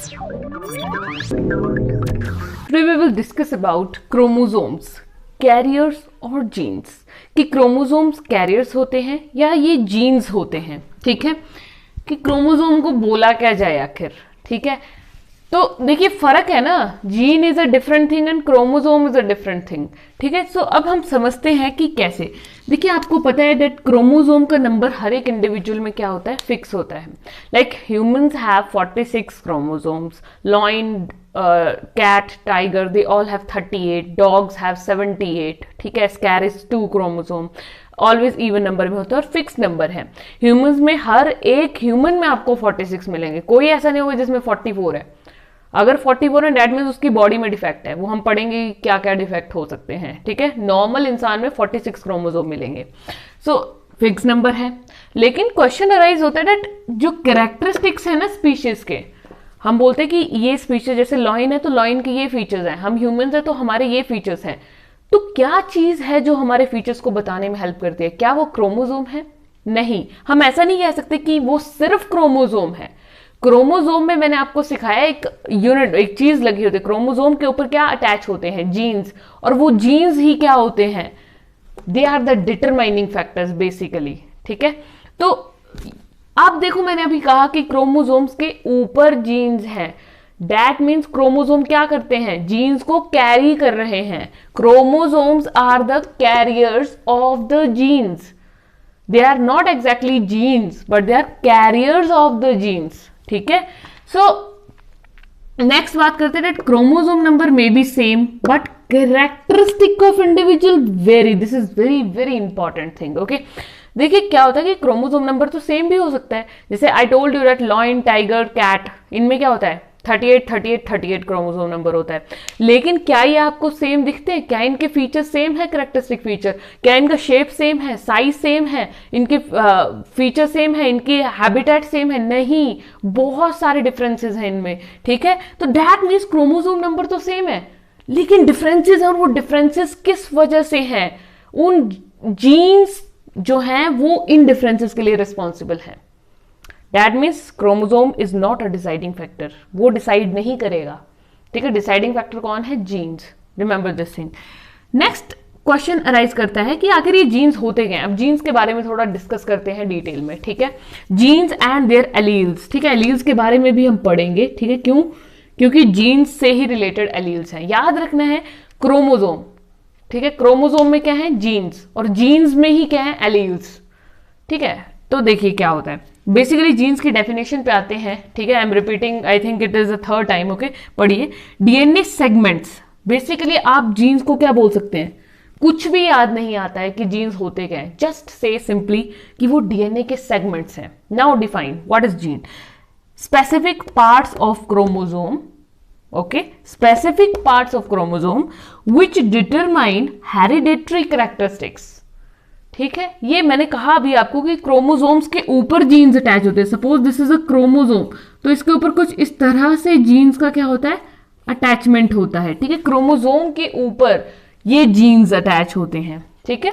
Today we will discuss about chromosomes, carriers और jeans, कि chromosomes carriers होते हैं या ये जीन्स होते हैं। ठीक है, कि क्रोमोसोम को बोला क्या जाए आखिर। ठीक है, तो देखिए फर्क है ना, gene is a different thing and chromosome is a different thing. ठीक है, सो अब हम समझते हैं कि कैसे। देखिए आपको पता है दैट क्रोमोसोम का नंबर हर एक इंडिविजुअल में क्या होता है, फिक्स होता है। Like humans have 46 chromosomes, lion, cat, tiger, they all have 38, dogs have 78। ठीक है, ascaris 2 chromosome, always even number में होता है और फिक्स नंबर है। ह्यूमंस में हर एक ह्यूमन में आपको 46 मिलेंगे, कोई ऐसा नहीं होगा जिसमें 44 है। अगर 44 है डेट मीन्स उसकी बॉडी में डिफेक्ट है, वो हम पढ़ेंगे क्या क्या डिफेक्ट हो सकते हैं। ठीक है, नॉर्मल इंसान में 46 क्रोमोसोम मिलेंगे, सो फिक्स नंबर है। लेकिन क्वेश्चन अराइज होता है दैट जो कैरेक्टरिस्टिक्स है ना स्पीशीज के, हम बोलते हैं कि ये स्पीशीज, जैसे लॉइन है तो लॉइन के ये फीचर्स हैं, हम ह्यूमंस है तो हमारे ये फीचर्स हैं। तो क्या चीज है जो हमारे फीचर्स को बताने में हेल्प करती है? क्या वो क्रोमोसोम है? नहीं, हम ऐसा नहीं कह सकते कि वो सिर्फ क्रोमोसोम है। क्रोमोसोम में मैंने आपको सिखाया एक यूनिट, एक चीज लगी होती है। क्रोमोसोम के ऊपर क्या अटैच होते हैं? जीन्स। और वो जीन्स ही क्या होते हैं? They are the determining factors basically. ठीक है, तो आप देखो मैंने अभी कहा कि क्रोमोसोम्स के ऊपर जीन्स हैं, दैट मीन्स क्रोमोसोम क्या करते हैं? जीन्स को कैरी कर रहे हैं। Chromosomes are the carriers of the genes. They are not exactly genes but they are carriers of the genes. ठीक है, सो नेक्स्ट बात करते हैं, chromosome number may be same but characteristic of individual vary. This is very very important thing. Okay, देखिए क्या होता है कि क्रोमोसोम नंबर तो सेम भी हो सकता है, जैसे I told you that lion, tiger, cat, इनमें क्या होता है 38 क्रोमोसोम नंबर होता है। लेकिन क्या ये आपको सेम दिखते हैं? क्या इनके फीचर सेम है? कैरेक्टरिस्टिक फीचर, क्या इनका शेप सेम है, साइज सेम है, इनके फीचर सेम है, इनकी हैबिटेट सेम है? नहीं, बहुत सारे डिफरेंसेस हैं इनमें। ठीक है, तो दैट मीन्स क्रोमोसोम नंबर तो सेम है लेकिन डिफरेंसेस हैं, और वो डिफरेंसेस किस वजह से हैं? उन जीन्स जो हैं वो इन डिफरेंसेस के लिए रिस्पॉन्सिबल है। That means chromosome is not a deciding factor, वो डिसाइड नहीं करेगा। ठीक है, डिसाइडिंग फैक्टर कौन है? Genes. Remember this thing. Next question arise करता है कि आखिर ये जीन्स होते क्या हैं। अब जीन्स के बारे में थोड़ा डिस्कस करते हैं डिटेल में। ठीक है, जीन्स एंड देयर एलील्स। ठीक है, एलील्स के बारे में भी हम पढ़ेंगे। ठीक है, क्यों? क्योंकि जीन्स से ही रिलेटेड एलील्स हैं। याद रखना है क्रोमोसोम। ठीक है, क्रोमोसोम में क्या है? जीन्स, और जीन्स में ही क्या है? एलील्स। ठीक है, तो देखिए क्या होता है बेसिकली। जीन्स की डेफिनेशन पे आते हैं। ठीक है, I am repeating, I think it is the third time. Okay, पढ़िए। DNA segments. बेसिकली आप जीन्स को क्या बोल सकते हैं? कुछ भी याद नहीं आता है कि जीन्स होते क्या है, जस्ट से सिंपली कि वो डीएनए के सेगमेंट्स हैं। Now define what is gene. Specific parts of chromosome, okay, specific parts of chromosome which determine hereditary characteristics। ठीक है, ये मैंने कहा अभी आपको कि क्रोमोसोम्स के ऊपर जीन्स अटैच होते हैं। Suppose this is a chromosome, तो इसके ऊपर कुछ इस तरह से जीन्स का क्या होता है? अटैचमेंट होता है। ठीक है, क्रोमोसोम के ऊपर ये जीन्स अटैच होते हैं। ठीक है,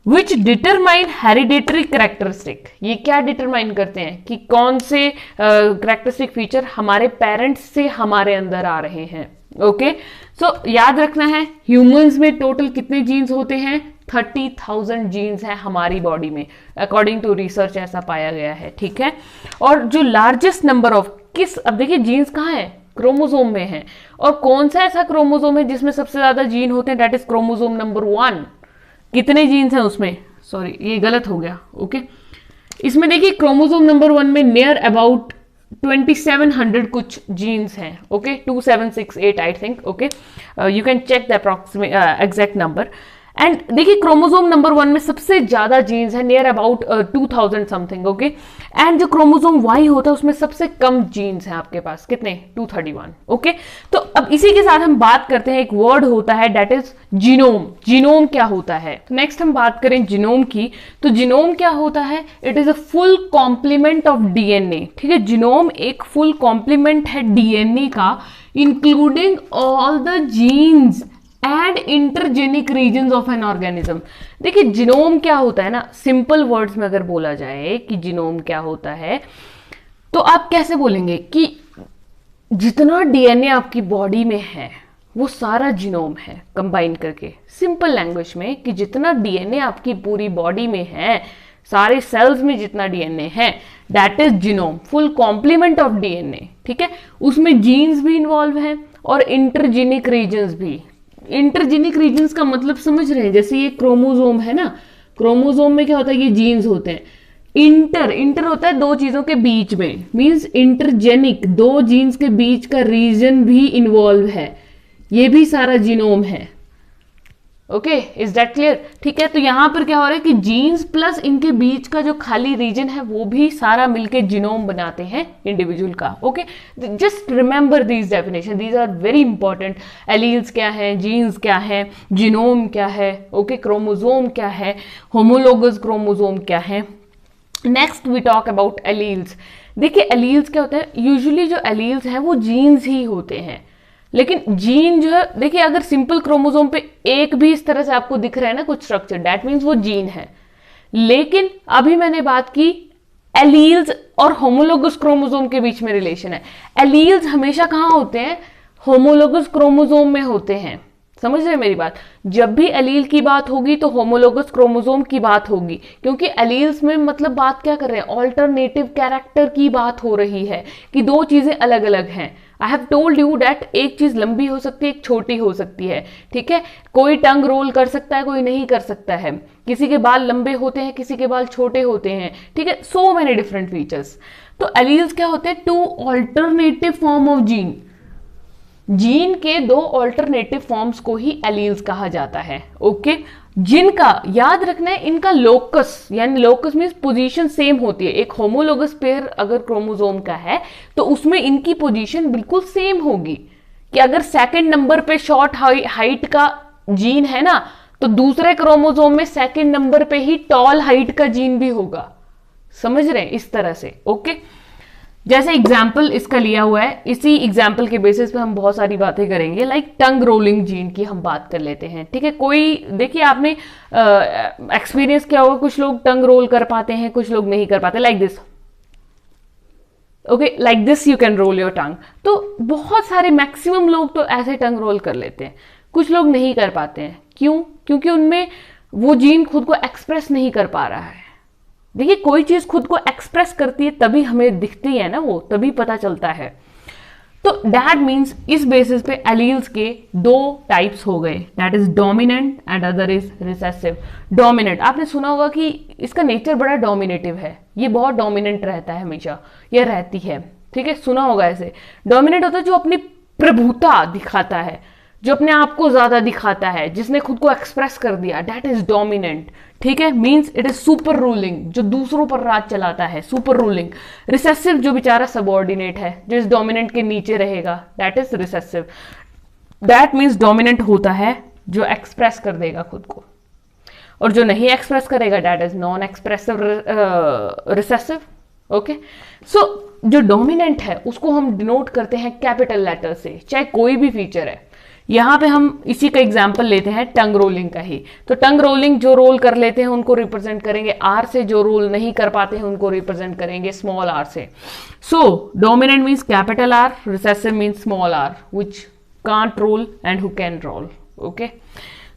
विच डिटरमाइन हेरिडेटरी कैरेक्टरिस्टिक। ये क्या डिटरमाइन करते हैं कि कौन से कैरेक्टरिस्टिक फीचर हमारे पेरेंट्स से हमारे अंदर आ रहे हैं। ओके, सो याद रखना है ह्यूमंस में टोटल कितने जीन्स होते हैं? 30,000 जीन्स हैं हमारी बॉडी में, अकॉर्डिंग टू रिसर्च ऐसा पाया गया है। ठीक है, और जो लार्जेस्ट नंबर ऑफ किस, अब देखिए जीन्स कहाँ है? क्रोमोसोम में है। और कौन सा ऐसा क्रोमोसोम है जिसमें सबसे ज्यादा जीन होते हैं? That is chromosome number 1। कितने जीन्स हैं उसमें? सॉरी, ये गलत हो गया। ओके, इसमें देखिए क्रोमोसोम नंबर 1 में नियर अबाउट 2700 कुछ जीन्स हैं। Okay, 2768 I think. Okay, you can check the approximate exact number. And देखिए क्रोमोसोम नंबर 1 में सबसे ज्यादा जीन्स है, near about 2000 something. Okay, and जो क्रोमोसोम वाई होता है उसमें सबसे कम जीन्स हैं आपके पास। कितने? 231। ओके, तो अब इसी के साथ हम बात करते हैं, एक वर्ड होता है दैट इज जीनोम। जीनोम क्या होता है? तो नेक्स्ट हम बात करें जीनोम की। तो जीनोम क्या होता है? It is a full complement of DNA. ठीक है, जीनोम एक फुल कॉम्प्लीमेंट है डीएनए का, including all the genes and intergenic region of an organism. देखिए जीनोम क्या होता है ना, सिंपल वर्ड्स में अगर बोला जाए कि जीनोम क्या होता है, तो आप कैसे बोलेंगे कि जितना डीएनए आपकी बॉडी में है वो सारा जीनोम है कंबाइन करके। सिंपल लैंग्वेज में कि जितना डीएनए आपकी पूरी बॉडी में है, सारे सेल्स में जितना डीएनए है, that is genome, full complement of DNA. ठीक है, उसमें जीन्स भी इन्वॉल्व हैं और इंटरजीनिक रीजन्स भी। इंटरजीनिक रीजन्स का मतलब समझ रहे हैं, जैसे ये क्रोमोजोम है ना, क्रोमोजोम में क्या होता है, ये जीन्स होते हैं। इंटर होता है दो चीजों के बीच में, मींस इंटरजेनिक, दो जीन्स के बीच का रीजन भी इन्वॉल्व है, ये भी सारा जीनोम है। Okay, is that clear? ठीक है, तो यहां पर क्या हो रहा है कि जीन्स प्लस इनके बीच का जो खाली रीजन है वो भी सारा मिलके जीनोम बनाते हैं इंडिविजुअल का। Okay, just remember these definition, these are very important. Alleles क्या है, जीन्स क्या है, जीनोम क्या है, ओके, क्रोमोजोम क्या है, होमोलोगस क्रोमोजोम क्या है। Next we talk about alleles. देखिए एलील्स क्या होता है, यूजुअली जो एलील्स हैं वो जीन्स ही होते हैं, लेकिन जीन जो है, देखिए अगर सिंपल क्रोमोसोम पे एक भी इस तरह से आपको दिख रहा है ना कुछ स्ट्रक्चर, दैट मीन्स वो जीन है। लेकिन अभी मैंने बात की एलील्स और होमोलोगस क्रोमोसोम के बीच में रिलेशन है। एलील्स हमेशा कहाँ होते हैं, होमोलोगस क्रोमोसोम में होते हैं। समझ रहे हैं मेरी बात? जब भी एलील की बात होगी तो होमोलोगस क्रोमोसोम की बात होगी, क्योंकि एलील्स में मतलब बात क्या कर रहे हैं, ऑल्टरनेटिव कैरेक्टर की बात हो रही है कि दो चीजें अलग अलग हैं। I have told you that एक चीज लंबी हो सकती है, एक छोटी हो सकती है। ठीक है, कोई टंग रोल कर सकता है, कोई नहीं कर सकता है, किसी के बाल लंबे होते हैं, किसी के बाल छोटे होते हैं। ठीक है, सो मेनी डिफरेंट फीचर्स। तो एलील्स क्या होते हैं, two alternative form of gene. Gene के दो ऑल्टरनेटिव फॉर्म्स को ही एलील्स कहा जाता है। ओके, जिनका याद रखना है, इनका लोकस, यानी लोकस मींस पोजीशन सेम होती है। एक होमोलोगस पेयर अगर क्रोमोसोम का है तो उसमें इनकी पोजीशन बिल्कुल सेम होगी, कि अगर सेकंड नंबर पे शॉर्ट हाइट का जीन है ना, तो दूसरे क्रोमोसोम में सेकंड नंबर पे ही टॉल हाइट का जीन भी होगा। समझ रहे हैं, इस तरह से। ओके, जैसे एग्जाम्पल इसका लिया हुआ है, इसी एग्जाम्पल के बेसिस पे हम बहुत सारी बातें करेंगे। लाइक टंग रोलिंग जीन की हम बात कर लेते हैं। ठीक है, कोई देखिए आपने एक्सपीरियंस किया होगा, कुछ लोग टंग रोल कर पाते हैं, कुछ लोग नहीं कर पाते। Like this, okay, like this you can roll your tongue. तो बहुत सारे मैक्सिमम लोग तो ऐसे टंग रोल कर लेते हैं, कुछ लोग नहीं कर पाते हैं। क्यों? क्योंकि उनमें वो जीन खुद को एक्सप्रेस नहीं कर पा रहा है। देखिए कोई चीज खुद को एक्सप्रेस करती है तभी हमें दिखती है ना, वो तभी पता चलता है। तो दैट मीन्स इस बेसिस पे एलील्स के दो टाइप्स हो गए, that is dominant and other is recessive. Dominant, आपने सुना होगा कि इसका नेचर बड़ा डोमिनेटिव है, ये बहुत डोमिनेंट रहता है हमेशा, ये रहती है। ठीक है, सुना होगा ऐसे। डोमिनेंट होता है जो अपनी प्रभुता दिखाता है, जो अपने आप को ज्यादा दिखाता है, जिसने खुद को एक्सप्रेस कर दिया, दैट इज डोमिनेंट। ठीक है, means it is super ruling, जो दूसरों पर राज चलाता है, सुपर रूलिंग। रिसेसिव जो बेचारा सबऑर्डिनेट है, जो इस डोमिनेंट के नीचे रहेगा, that is recessive. That means dominant होता है जो एक्सप्रेस कर देगा खुद को, और जो नहीं एक्सप्रेस करेगा that is non expressive recessive. Okay, so जो डोमिनेंट है उसको हम डिनोट करते हैं कैपिटल लेटर से, चाहे कोई भी फीचर है। यहां पे हम इसी का एग्जांपल लेते हैं टंग रोलिंग का ही। तो टंग रोलिंग जो रोल कर लेते हैं उनको रिप्रेजेंट करेंगे आर से, जो रोल नहीं कर पाते हैं उनको रिप्रेजेंट करेंगे स्मॉल आर से। So dominant means capital R, recessive means small R, which can't role and who can role. Okay,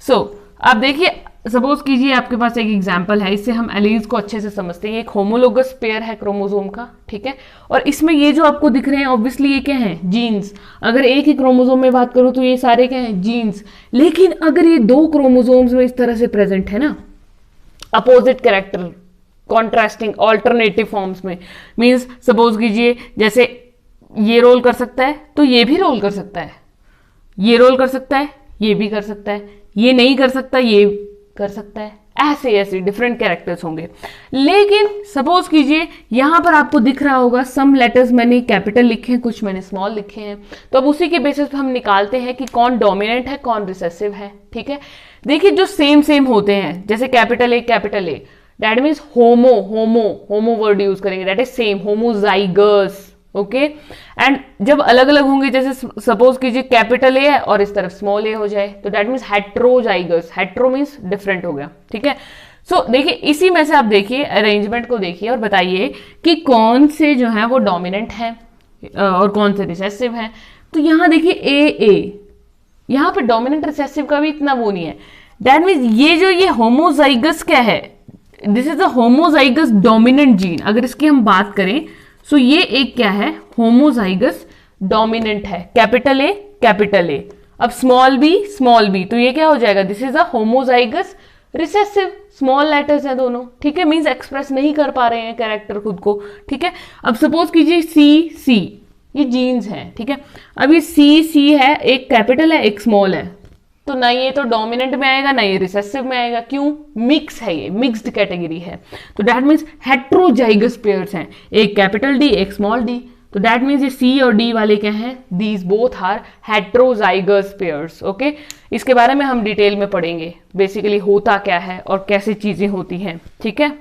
so आप देखिए, सपोज कीजिए आपके पास एक एग्जाम्पल है, इससे हम एलील्स को अच्छे से समझते हैं। एक होमोलोगस पेयर है क्रोमोसोम का, ठीक है, और इसमें ये जो आपको दिख रहे हैं ऑब्वियसली ये क्या है, जीन्स। अगर एक ही क्रोमोसोम में बात करूं तो ये सारे क्या हैं, जीन्स। लेकिन अगर ये दो क्रोमोसोम्स में इस तरह से प्रेजेंट है ना, opposite character, contrasting, alternative forms में, मीन्स सपोज कीजिए जैसे ये रोल कर सकता है तो ये भी रोल कर सकता है, ये रोल कर सकता है, ये भी कर सकता है, ये नहीं कर सकता, ये कर सकता है, ऐसे ऐसे डिफरेंट कैरेक्टर्स होंगे। लेकिन सपोज कीजिए यहां पर आपको दिख रहा होगा सम लेटर्स मैंने कैपिटल लिखे हैं, कुछ मैंने स्मॉल लिखे हैं, तो अब उसी के बेसिस पे हम निकालते हैं कि कौन डोमिनेंट है, कौन रिसेसिव है। ठीक है, देखिए जो सेम सेम होते हैं, जैसे capital A, that means homo word use करेंगे, that is same, homozygous. Okay, and जब अलग अलग होंगे, जैसे सपोज कीजिए कैपिटल ए है और इस तरफ स्मॉल ए हो जाए, तो that means heterozygous. Hetero means different हो गया। ठीक है, सो देखिए इसी में से आप देखिए अरेंजमेंट को देखिए और बताइए कि कौन से जो है वो डोमिनेंट है, और कौन से रिसेसिव हैं। तो यहाँ देखिए ए, यहाँ पे डोमिनेंट रिसेसिव का भी इतना वो नहीं है। दैट मीन्स ये होमोजाइगस क्या है, this is a homozygous dominant gene. अगर इसकी हम बात करें सो ये एक क्या है, होमोजाइगस डोमिनेंट है, कैपिटल ए। अब स्मॉल बी, तो ये क्या हो जाएगा, this is a homozygous recessive, small letters हैं दोनों, ठीक है, मींस एक्सप्रेस नहीं कर पा रहे हैं कैरेक्टर खुद को, ठीक है। अब सपोज कीजिए सी, ये जीन्स हैं, ठीक है। अब ये सी है, एक कैपिटल है एक स्मॉल है, तो ना ये तो डोमिनेंट में आएगा ना ये रिसेसिव में आएगा, क्यों, मिक्स है, ये मिक्स्ड कैटेगरी है। तो दैट मीन्स हेट्रोजाइगस पेयर्स हैं, एक कैपिटल डी एक स्मॉल डी। तो दैट मीन्स ये सी और डी वाले क्या हैं, these both are heterozygous pairs. Okay, इसके बारे में हम डिटेल में पढ़ेंगे, बेसिकली होता क्या है और कैसे चीजें होती हैं, ठीक है।